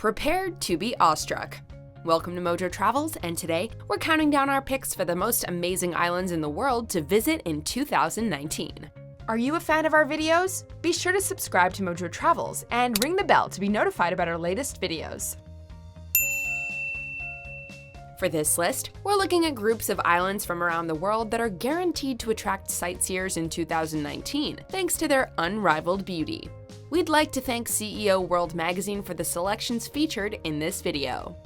prepared to be awestruck. Welcome to MojoTravels, and today we're counting down our picks for the most amazing islands in the world to visit in 2019. Are you a fan of our videos? Be sure to subscribe to MojoTravels and ring the bell to be notified about our latest videos. For this list, we're looking at groups of islands from around the world that are guaranteed to attract sightseers in 2019, thanks to their unrivaled beauty. We'd like to thank CEOWorld Magazine for the selections featured in this video.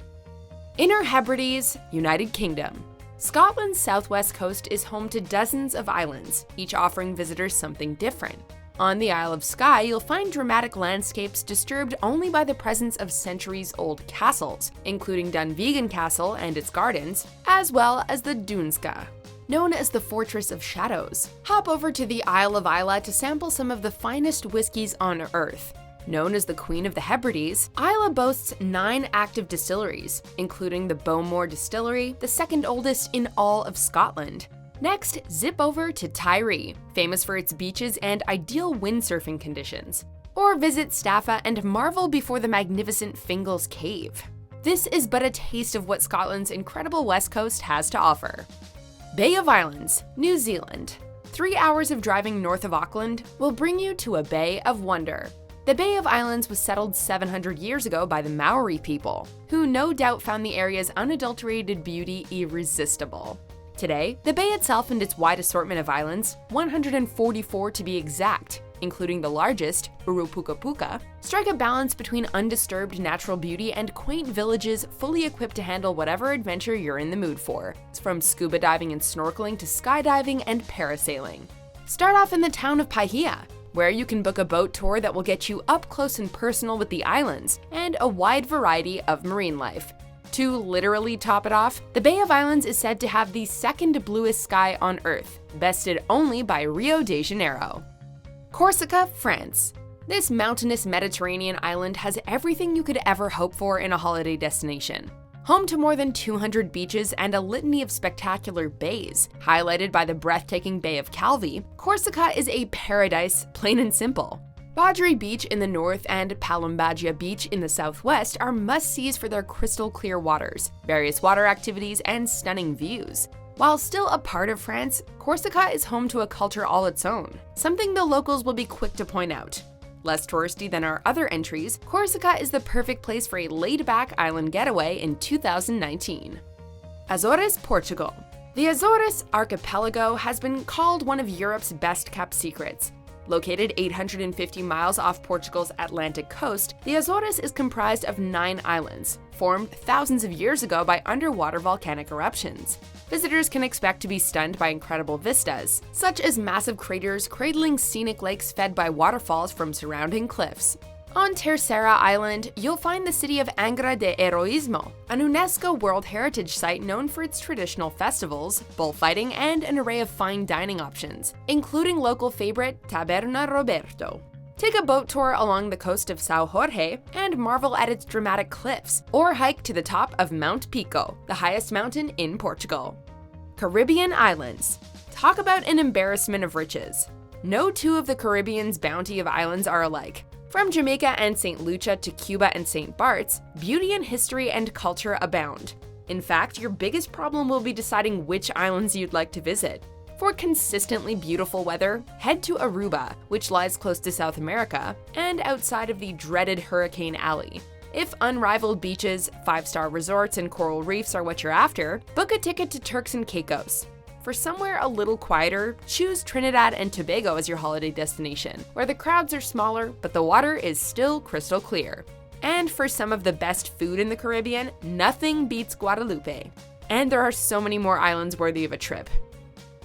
Inner Hebrides, United Kingdom. Scotland's southwest coast is home to dozens of islands, each offering visitors something different. On the Isle of Skye, you'll find dramatic landscapes disturbed only by the presence of centuries-old castles, including Dunvegan Castle and its gardens, as well as the Doonska, known as the Fortress of Shadows. Hop over to the Isle of Islay to sample some of the finest whiskies on Earth. Known as the Queen of the Hebrides, Islay boasts 9 active distilleries, including the Bowmore Distillery, the second oldest in all of Scotland. Next, zip over to Tiree, famous for its beaches and ideal windsurfing conditions. Or visit Staffa and marvel before the magnificent Fingal's Cave. This is but a taste of what Scotland's incredible west coast has to offer. Bay of Islands, New Zealand. 3 hours of driving north of Auckland will bring you to a bay of wonder. The Bay of Islands was settled 700 years ago by the Maori people, who no doubt found the area's unadulterated beauty irresistible. Today, the bay itself and its wide assortment of islands, 144 to be exact, including the largest, Urupukapuka, strike a balance between undisturbed natural beauty and quaint villages fully equipped to handle whatever adventure you're in the mood for. It's from scuba diving and snorkeling to skydiving and parasailing. Start off in the town of Paihia, where you can book a boat tour that will get you up close and personal with the islands and a wide variety of marine life. To literally top it off, the Bay of Islands is said to have the second bluest sky on Earth, bested only by Rio de Janeiro. Corsica, France. This mountainous Mediterranean island has everything you could ever hope for in a holiday destination. Home to more than 200 beaches and a litany of spectacular bays, highlighted by the breathtaking Bay of Calvi, Corsica is a paradise, plain and simple. Badri Beach in the north and Palombagia Beach in the southwest are must-sees for their crystal-clear waters, various water activities, and stunning views. While still a part of France, Corsica is home to a culture all its own, something the locals will be quick to point out. Less touristy than our other entries, Corsica is the perfect place for a laid-back island getaway in 2019. Azores Portugal. The Azores archipelago has been called one of Europe's best-kept secrets. Located 850 miles off Portugal's Atlantic coast, the Azores is comprised of 9 islands, formed thousands of years ago by underwater volcanic eruptions. Visitors can expect to be stunned by incredible vistas, such as massive craters cradling scenic lakes fed by waterfalls from surrounding cliffs. On Terceira Island, you'll find the city of Angra de Heroísmo, an UNESCO World Heritage Site known for its traditional festivals, bullfighting, and an array of fine dining options, including local favorite Taberna Roberto. Take a boat tour along the coast of São Jorge and marvel at its dramatic cliffs, or hike to the top of Mount Pico, the highest mountain in Portugal. Caribbean Islands. Talk about an embarrassment of riches. No two of the Caribbean's bounty of islands are alike. From Jamaica and St. Lucia to Cuba and St. Bart's, beauty and history and culture abound. In fact, your biggest problem will be deciding which islands you'd like to visit. For consistently beautiful weather, head to Aruba, which lies close to South America, and outside of the dreaded Hurricane Alley. If unrivaled beaches, 5-star resorts, and coral reefs are what you're after, book a ticket to Turks and Caicos. For somewhere a little quieter, choose Trinidad and Tobago as your holiday destination, where the crowds are smaller, but the water is still crystal clear. And for some of the best food in the Caribbean, nothing beats Guadalupe. And there are so many more islands worthy of a trip.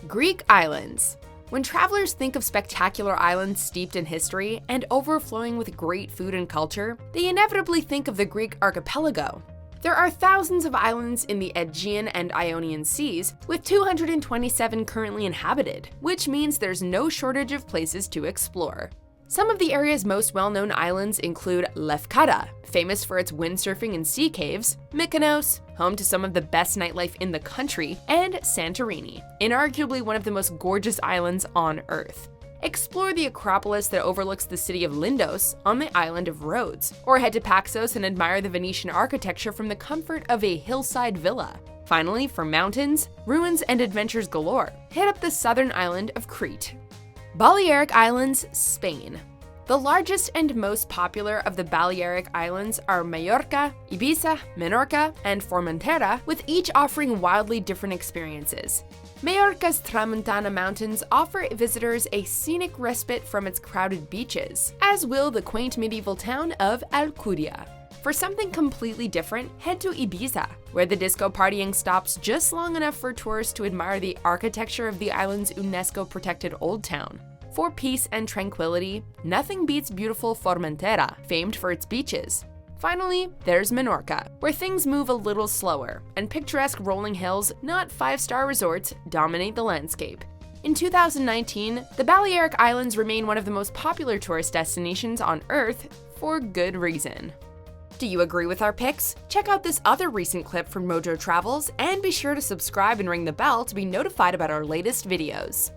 Greek Islands. When travelers think of spectacular islands steeped in history and overflowing with great food and culture, they inevitably think of the Greek archipelago. There are thousands of islands in the Aegean and Ionian Seas, with 227 currently inhabited, which means there's no shortage of places to explore. Some of the area's most well-known islands include Lefkada, famous for its windsurfing and sea caves, Mykonos, home to some of the best nightlife in the country, and Santorini, inarguably one of the most gorgeous islands on Earth. Explore the Acropolis that overlooks the city of Lindos on the island of Rhodes, or head to Paxos and admire the Venetian architecture from the comfort of a hillside villa. Finally, for mountains, ruins, and adventures galore, hit up the southern island of Crete. Balearic Islands, Spain. The largest and most popular of the Balearic Islands are Mallorca, Ibiza, Menorca, and Formentera, with each offering wildly different experiences. Mallorca's Tramuntana Mountains offer visitors a scenic respite from its crowded beaches, as will the quaint medieval town of Alcudia. For something completely different, head to Ibiza, where the disco partying stops just long enough for tourists to admire the architecture of the island's UNESCO-protected Old Town. For peace and tranquility, nothing beats beautiful Formentera, famed for its beaches. Finally, there's Menorca, where things move a little slower, and picturesque rolling hills, not five-star resorts, dominate the landscape. In 2019, the Balearic Islands remain one of the most popular tourist destinations on Earth, for good reason. Do you agree with our picks? Check out this other recent clip from MojoTravels, and be sure to subscribe and ring the bell to be notified about our latest videos.